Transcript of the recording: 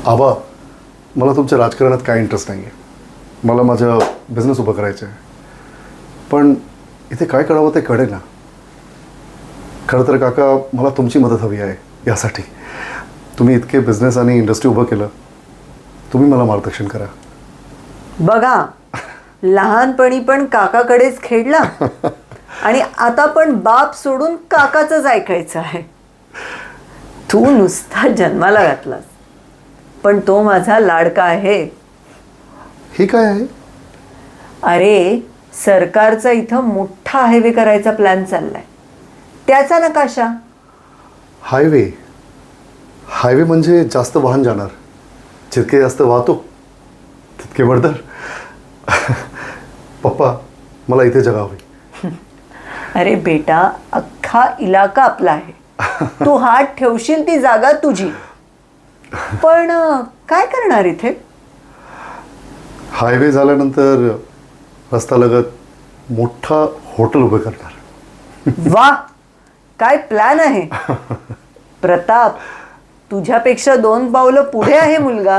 आबा, मला तुमच्या राजकारणात काय इंटरेस्ट नाही आहे. मला माझं बिझनेस उभं करायचं आहे. पण इथे काय करावं ते कळेना. खरं तर काका, मला तुमची मदत हवी आहे यासाठी. तुम्ही इतके बिझनेस आणि इंडस्ट्री उभं केलं, तुम्ही मला मार्गदर्शन करा. बघा, लहानपणी पण काकाकडेच खेळला आणि आता पण बाप सोडून काकाचंच ऐकायचं आहे. तू नुसता जन्माला घातलास, पण तो माझा लाडका आहे. हे काय आहे? अरे, सरकारचा इथं मोठा हायवे करायचा प्लॅन चाललाय, त्याचा नकाशा. हायवे? हायवे म्हणजे जास्त वाहन जाणार. जितके जास्त वाहतूक तितके बडदर. पप्पा, मला इथे जगा हवी. अरे बेटा, अख्खा इलाका आपला आहे. तू हात ठेवशील ती जागा तुझी. पण काय करणार इथे? हायवे झाल्यानंतर रस्त्यालगत मोठा हॉटेल उभं करणार. वा, काय प्लॅन आहे. प्रताप, तुझ्यापेक्षा 2 पावलं पुढे आहे मुलगा.